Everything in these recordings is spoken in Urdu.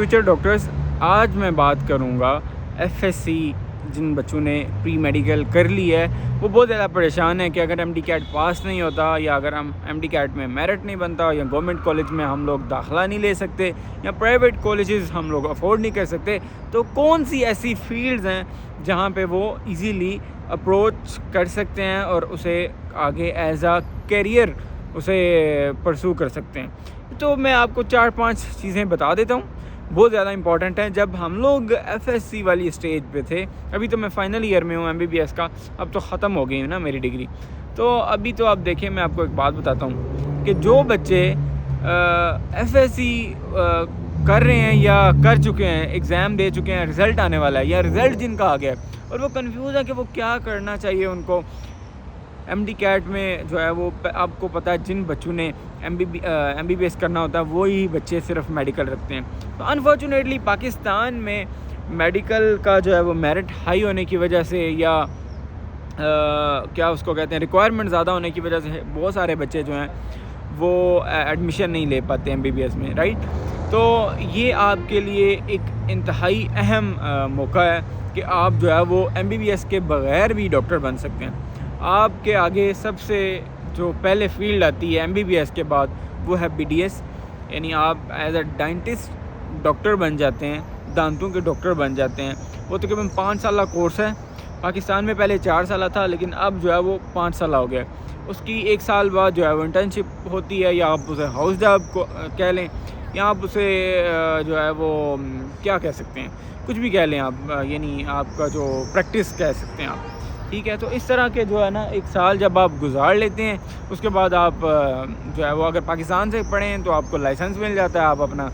فیوچر ڈاکٹرز، آج میں بات کروں گا ایف ایس سی جن بچوں نے پری میڈیکل کر لی ہے وہ بہت زیادہ پریشان ہے کہ اگر ایم ڈی کیٹ پاس نہیں ہوتا یا اگر ہم ایم ڈی کیٹ میں میرٹ نہیں بنتا یا گورنمنٹ کالج میں ہم لوگ داخلہ نہیں لے سکتے یا پرائیویٹ کالجز ہم لوگ افورڈ نہیں کر سکتے، تو کون سی ایسی فیلڈز ہیں جہاں پہ وہ ایزیلی اپروچ کر سکتے ہیں اور اسے آگے ایز اے کیریئر اسے پرسو کر سکتے ہیں۔ تو میں آپ کو 4-5 چیزیں بتا دیتا ہوں، بہت زیادہ امپورٹنٹ ہے۔ جب ہم لوگ ایف ایس سی والی اسٹیج پہ تھے، ابھی تو میں فائنل ایئر میں ہوں ایم بی بی ایس کا، اب تو ختم ہو گئی ہے نا میری ڈگری، تو ابھی تو آپ دیکھیں میں آپ کو ایک بات بتاتا ہوں کہ جو بچے ایف ایس سی کر رہے ہیں یا کر چکے ہیں، ایگزام دے چکے ہیں، رزلٹ آنے والا ہے یا رزلٹ جن کا آ گیا ہے اور وہ کنفیوز ہے کہ وہ کیا کرنا چاہیے ان کو ایم ڈی کیٹ میں جو ہے وہ آپ کو پتہ ہے جن بچوں نے ایم بی بی ایس کرنا ہوتا ہے وہی بچے صرف میڈیکل رکھتے ہیں۔ تو انفارچونیٹلی پاکستان میں میڈیکل کا جو ہے وہ میرٹ ہائی ہونے کی وجہ سے یا کیا اس کو کہتے ہیں ریکوائرمنٹ زیادہ ہونے کی وجہ سے بہت سارے بچے جو ہیں وہ ایڈمیشن نہیں لے پاتے ایم بی بی ایس میں، رائٹ؟ تو یہ آپ کے لیے ایک انتہائی اہم موقع ہے کہ آپ جو ہے وہ ایم بی بی ایس کے بغیر بھی ڈاکٹر بن سکتے ہیں۔ آپ کے آگے سب سے جو پہلے فیلڈ آتی ہے ایم بی بی ایس کے بعد وہ ہے بی ڈی ایس، یعنی آپ ایز اے ڈینٹسٹ ڈاکٹر بن جاتے ہیں، دانتوں کے ڈاکٹر بن جاتے ہیں۔ وہ تقریباً 5 سالہ کورس ہے، پاکستان میں پہلے 4 سالہ تھا لیکن اب جو ہے وہ 5 سالہ ہو گیا۔ اس کی 1 سال بعد جو ہے وہ انٹرنشپ ہوتی ہے، یا آپ اسے ہاؤس جاب کو کہہ لیں یا آپ اسے جو ہے وہ کیا کہہ سکتے ہیں، کچھ بھی کہہ لیں آپ، یعنی آپ کا جو پریکٹس کہہ سکتے ہیں آپ، ٹھیک ہے؟ تو اس طرح کے جو ہے نا 1 سال جب آپ گزار لیتے ہیں اس کے بعد آپ جو ہے وہ اگر پاکستان سے پڑھیں تو آپ کو لائسنس مل جاتا ہے، آپ اپنا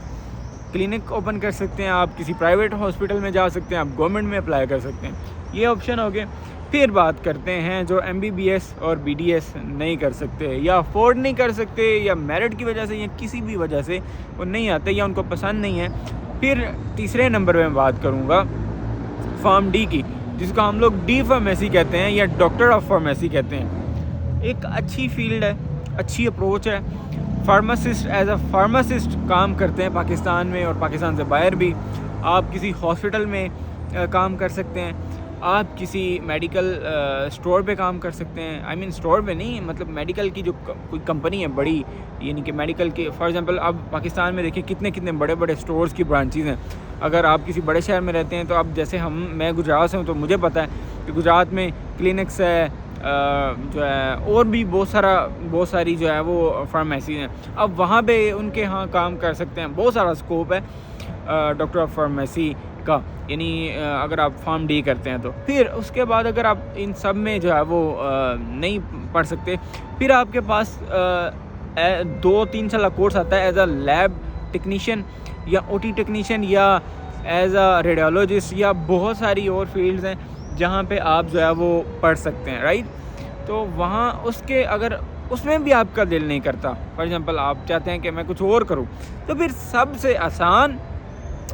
کلینک اوپن کر سکتے ہیں، آپ کسی پرائیویٹ ہاسپٹل میں جا سکتے ہیں، آپ گورنمنٹ میں اپلائی کر سکتے ہیں، یہ آپشن ہو گئے۔ پھر بات کرتے ہیں جو ایم بی بی ایس اور بی ڈی ایس نہیں کر سکتے یا افورڈ نہیں کر سکتے یا میرٹ کی وجہ سے یا کسی بھی وجہ سے وہ نہیں آتے یا ان کو پسند نہیں ہے۔ پھر تیسرے نمبر پہ میں بات کروں گا فارم ڈی کی، جس کو ہم لوگ ڈی فارمیسی کہتے ہیں یا ڈاکٹر آف فارمیسی کہتے ہیں۔ ایک اچھی فیلڈ ہے، اچھی اپروچ ہے، فارماسسٹ ایز اے فارماسسٹ کام کرتے ہیں پاکستان میں اور پاکستان سے باہر بھی۔ آپ کسی ہاسپٹل میں کام کر سکتے ہیں، آپ کسی میڈیکل اسٹور پہ کام کر سکتے ہیں، آئی مین اسٹور پہ نہیں، مطلب میڈیکل کی جو کوئی کمپنی ہے بڑی، یعنی کہ میڈیکل کی، فار ایگزامپل اب پاکستان میں دیکھیں کتنے بڑے بڑے اسٹورز کی برانچیز ہیں۔ اگر آپ کسی بڑے شہر میں رہتے ہیں تو اب جیسے میں گجرات سے ہوں تو مجھے پتہ ہے کہ گجرات میں کلینکس ہے، جو ہے اور بھی بہت ساری جو ہے وہ فارمیسیز ہیں، اب وہاں پہ ان کے ہاں کام کر سکتے ہیں۔ بہت سارا اسکوپ ہے ڈاکٹر آف فارمیسی کا، یعنی اگر آپ فارم ڈی کرتے ہیں تو۔ پھر اس کے بعد اگر آپ ان سب میں جو ہے وہ نہیں پڑھ سکتے، پھر آپ کے پاس 2-3 سالہ کورس آتا ہے ایز اے لیب ٹیکنیشین یا او ٹی ٹیکنیشین یا ایز اے ریڈیولوجسٹ، یا بہت ساری اور فیلڈز ہیں جہاں پہ آپ جو ہے وہ پڑھ سکتے ہیں، رائٹ؟ تو وہاں اگر اس میں بھی آپ کا دل نہیں کرتا، فار ایگزامپل آپ چاہتے ہیں کہ میں کچھ اور کروں، تو پھر سب سے آسان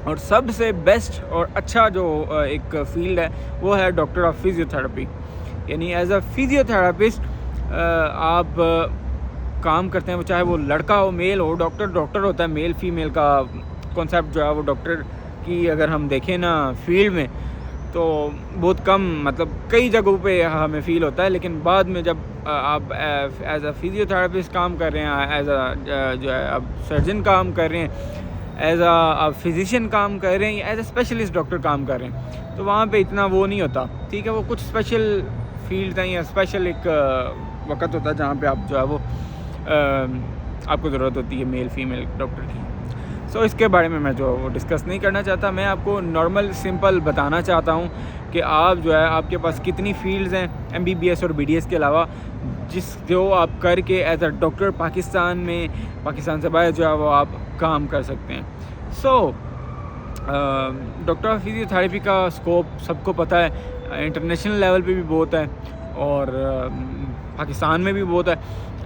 اور سب سے بیسٹ اور اچھا جو ایک فیلڈ ہے وہ ہے ڈاکٹر آف فزیو تھراپی، یعنی ایز اے فزیو تھراپسٹ آپ کام کرتے ہیں، وہ چاہے وہ لڑکا ہو میل ہو، ڈاکٹر ہوتا ہے میل فیمیل کا کانسیپٹ جو ہے وہ ڈاکٹر کی اگر ہم دیکھیں نا فیلڈ میں تو بہت کم، مطلب کئی جگہوں پہ ہمیں فیل ہوتا ہے، لیکن بعد میں جب آپ ایز اے فزیو تھراپسٹ کام کر رہے ہیں، ایز اے جو ہے آپ سرجن کام کر رہے ہیں، ایز اے آپ فزیشین کام کر رہے ہیں یا ایز اے اسپیشلسٹ ڈاکٹر کام کر رہے ہیں، تو وہاں پہ اتنا وہ نہیں ہوتا، ٹھیک ہے؟ وہ کچھ اسپیشل فیلڈ ہیں یا اسپیشل ایک وقت ہوتا ہے جہاں پہ آپ جو ہے وہ آپ کو ضرورت ہوتی ہے میل فیمیل ڈاکٹر کی۔ سو اس کے بارے میں جو وہ ڈسکس نہیں کرنا چاہتا، میں آپ کو نارمل سمپل بتانا چاہتا ہوں کہ آپ جو ہے آپ کے پاس کتنی فیلڈز ہیں ایم بی بی ایس اور بی ڈی ایس کے علاوہ جو آپ کر کے ایز اے ڈاکٹر پاکستان سے باہر جو ہے وہ آپ کام کر سکتے ہیں۔ سو ڈاکٹر آف فزیو تھراپی کا اسکوپ سب کو پتہ ہے، انٹرنیشنل لیول پہ بھی بہت ہے اور پاکستان میں بھی بہت ہے۔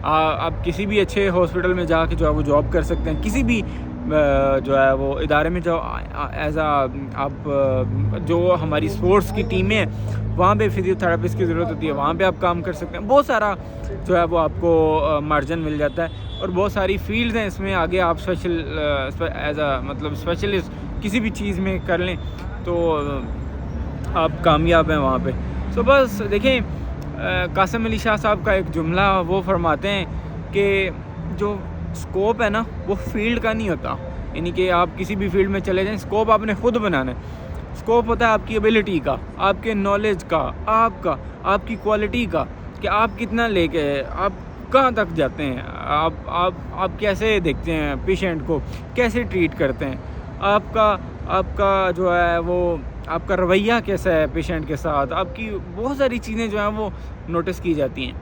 آپ کسی بھی اچھے ہاسپٹل میں جا کے جو ہے وہ جاب کر سکتے ہیں، کسی بھی جو ہے وہ ادارے میں جو ایز آپ جو ہماری اسپورٹس کی ٹیمیں ہیں وہاں پہ فزیو تھراپسٹ کی ضرورت ہوتی ہے، وہاں پہ آپ کام کر سکتے ہیں۔ بہت سارا جو ہے وہ آپ کو مارجن مل جاتا ہے اور بہت ساری فیلڈز ہیں اس میں، آگے آپ ایز اے مطلب اسپیشلسٹ کسی بھی چیز میں کر لیں تو آپ کامیاب ہیں وہاں پہ. سو بس دیکھیں قاسم علی شاہ صاحب کا ایک جملہ وہ فرماتے ہیں کہ جو اسکوپ ہے نا وہ فیلڈ کا نہیں ہوتا, یعنی کہ آپ کسی بھی فیلڈ میں چلے جائیں, اسکوپ آپ نے خود بنانا ہے. اسکوپ ہوتا ہے آپ کی ایبیلٹی کا, آپ کے نالج کا, آپ کی کوالٹی کا, کہ آپ کتنا لے کے آپ کہاں تک جاتے ہیں, آپ کیسے دیکھتے ہیں پیشنٹ کو, کیسے ٹریٹ کرتے ہیں, آپ کا جو ہے وہ آپ کا رویہ کیسا ہے پیشنٹ کے ساتھ, آپ کی بہت ساری چیزیں جو ہیں وہ نوٹس کی جاتی ہیں.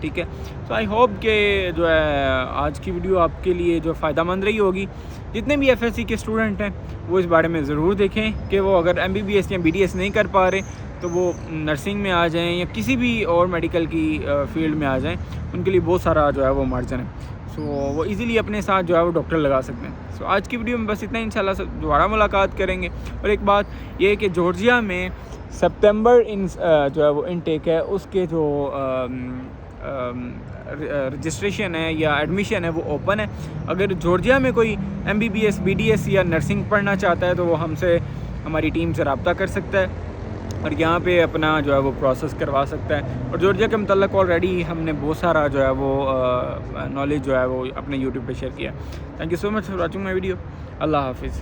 ٹھیک ہے, تو آئی ہوپ کہ جو ہے آج کی ویڈیو آپ کے لیے جو فائدہ مند رہی ہوگی. جتنے بھی ایف ایس سی کے اسٹوڈنٹ ہیں وہ اس بارے میں ضرور دیکھیں کہ وہ اگر ایم بی بی ایس یا بی ڈی ایس نہیں کر پا رہے تو وہ نرسنگ میں آ جائیں یا کسی بھی اور میڈیکل کی فیلڈ میں آ جائیں. ان کے لیے بہت سارا جو ہے وہ مارجن ہے, سو وہ ایزیلی اپنے ساتھ جو ہے وہ ڈاکٹر لگا سکتے ہیں. سو آج کی ویڈیو میں بس اتنا, انشاءاللہ سے دوبارہ ملاقات کریں گے. اور ایک بات یہ ہے کہ جورجیا میں سپتمبر جو ہے وہ انٹیک ہے, اس کے جو رجسٹریشن ہے یا ایڈمیشن ہے وہ اوپن ہے. اگر جورجیا میں کوئی M B B S, B D S یا نرسنگ پڑھنا چاہتا ہے تو وہ ہماری ٹیم سے رابطہ کر سکتا ہے اور یہاں پہ اپنا جو ہے وہ پروسیس کروا سکتا ہے. اور جورجیا کے متعلق آلریڈی ہم نے بہت سارا جو ہے وہ نالج جو ہے وہ اپنے یوٹیوب پہ شیئر کیا. Thank you so much for watching my video. اللہ حافظ.